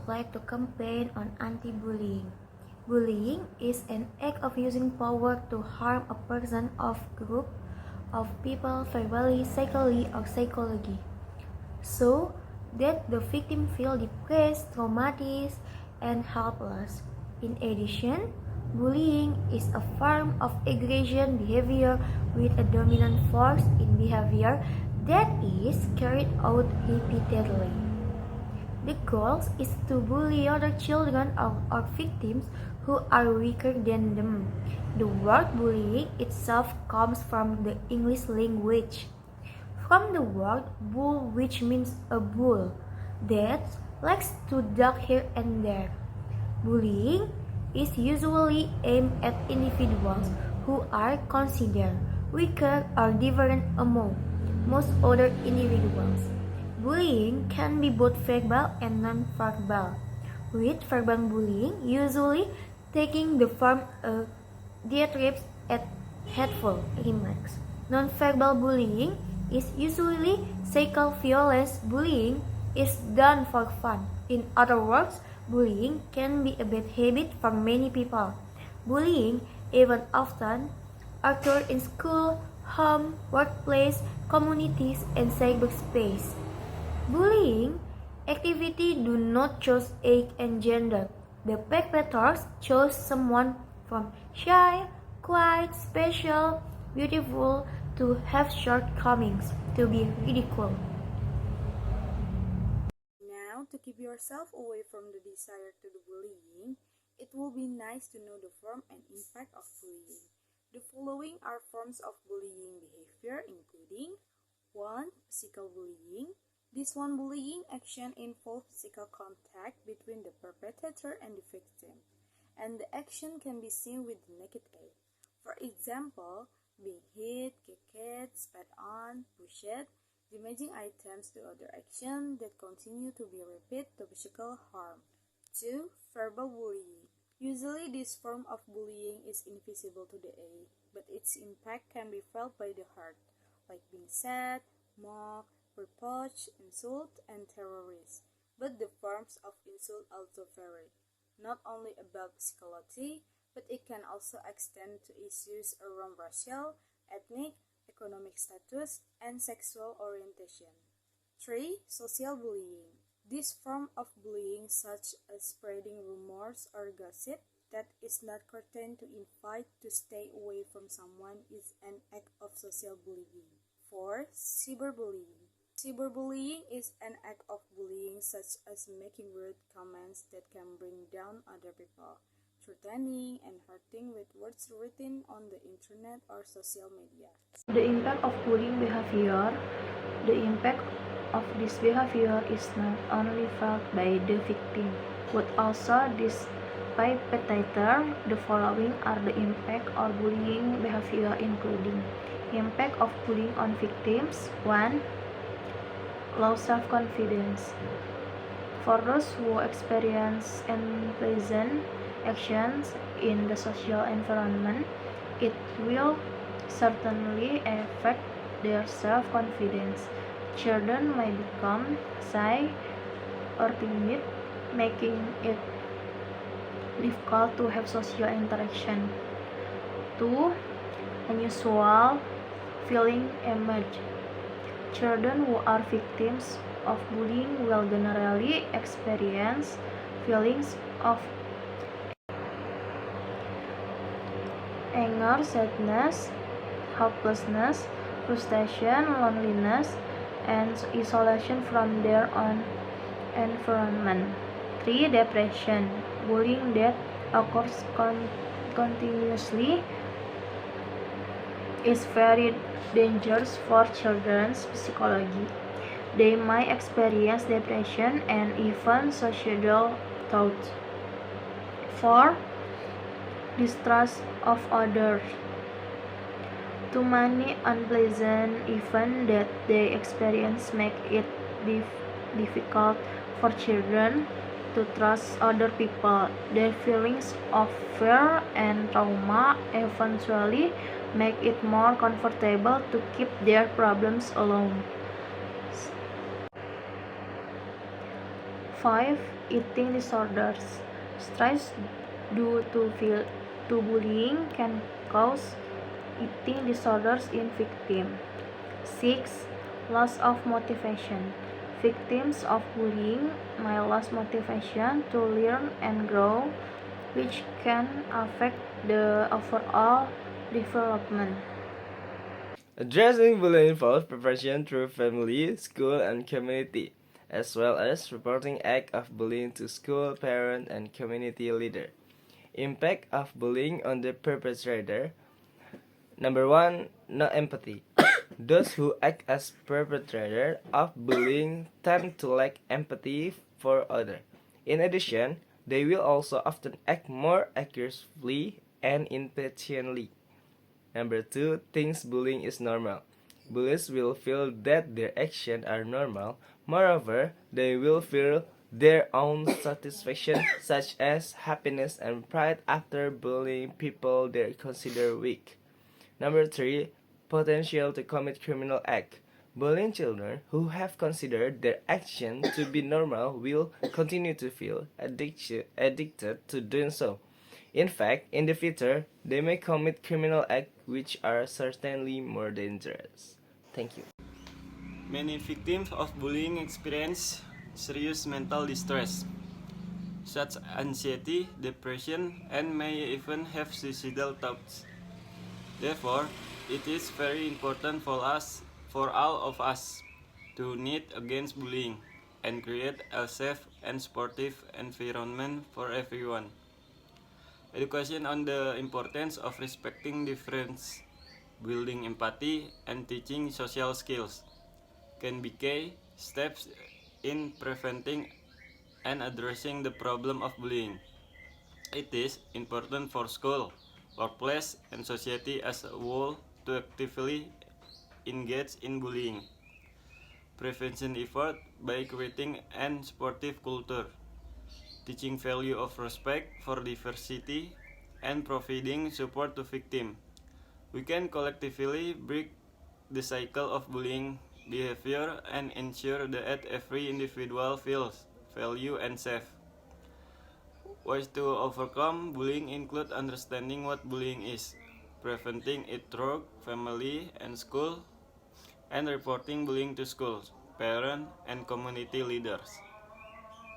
like to campaign on anti-bullying. Bullying is an act of using power to harm a person or group of people verbally, psychically, or psychologically, so that the victim feels depressed, traumatized, and helpless. In addition, bullying is a form of aggression behavior with a dominant force in behavior that is carried out repeatedly. The goal is to bully other children or victims who are weaker than them. The word bullying itself comes from the English language, from the word bull, which means a bull that likes to duck here and there. Bullying is usually aimed at individuals who are considered weaker or different among most other individuals. Bullying can be both verbal and non-verbal, with verbal bullying usually taking the form of diatribes and hateful remarks. Non-verbal bullying is usually physical violence. Bullying is done for fun. In other words, bullying can be a bad habit for many people. Bullying even often occurs in school, home, workplace, communities, and cyberspace. Bullying activity do not choose age and gender. The perpetrators chose someone from shy, quiet, special, beautiful, to have shortcomings, to be ridiculed. Now, to keep yourself away from the desire to do bullying, it will be nice to know the form and impact of bullying. The following are forms of bullying behavior, including 1. Physical bullying. This one bullying action involves physical contact between the perpetrator and the victim, and the action can be seen with the naked eye. For example, being hit, kicked, spat on, pushed, damaging items to other actions that continue to be repeated to physical harm. 2. Verbal bullying. Usually this form of bullying is invisible to the eye, but its impact can be felt by the heart, like being sad, mocked, reproach, insult, and terrorist. But the forms of insult also vary, not only about physicality, but it can also extend to issues around racial, ethnic, economic status, and sexual orientation. 3. Social bullying. This form of bullying, such as spreading rumors or gossip that is not content to invite to stay away from someone, is an act of social bullying. 4. Cyberbullying. Cyberbullying is an act of bullying such as making rude comments that can bring down other people, threatening and hurting with words written on the internet or social media. The impact of bullying behavior. The impact of this behavior is not only felt by the victim, but also this perpetrator. The following are the impact of bullying behavior, including impact of bullying on victims. 1. Low self-confidence. For those who experience unpleasant actions in the social environment, it will certainly affect their self-confidence. Children may become shy or timid, making it difficult to have social interaction. 2. Unusual feeling emerge. Children who are victims of bullying will generally experience feelings of anger, sadness, helplessness, frustration, loneliness, and isolation from their own environment. 3. Depression. Bullying that occurs continuously is very dangerous for children's psychology. They might experience depression and even suicidal thoughts. 4. Distrust of others. Too many unpleasant events that they experience make it difficult for children to trust other people. Their feelings of fear and trauma eventually make it more comfortable to keep their problems alone. 5. Eating disorders. Stress due to bullying can cause eating disorders in victims. 6. Loss of motivation. Victims of bullying may lose motivation to learn and grow, which can affect the overall development. Addressing bullying involves prevention through family, school, and community, as well as reporting acts of bullying to school, parent, and community leader. Impact of bullying on the perpetrator. Number 1, no empathy. Those who act as perpetrator of bullying tend to lack empathy for others. In addition, they will also often act more aggressively and impatiently. Number 2, thinks bullying is normal. Bullies will feel that their actions are normal. Moreover, they will feel their own satisfaction, such as happiness and pride after bullying people they consider weak. Number 3, potential to commit criminal act. Bullying children who have considered their action to be normal will continue to feel addicted to doing so. In fact, in the future, they may commit criminal acts which are certainly more dangerous. Thank you. Many victims of bullying experience serious mental distress, such as anxiety, depression, and may even have suicidal thoughts. Therefore, it is very important for all of us, to unite against bullying and create a safe and supportive environment for everyone. Education on the importance of respecting difference, building empathy, and teaching social skills can be key steps in preventing and addressing the problem of bullying. It is important for school, workplace, and society as a whole to actively engage in bullying prevention effort by creating an supportive culture, teaching value of respect for diversity, and providing support to victims. We can collectively break the cycle of bullying behavior and ensure that every individual feels valued and safe. Ways to overcome bullying include understanding what bullying is, preventing it through family and school, and reporting bullying to schools, parents, and community leaders.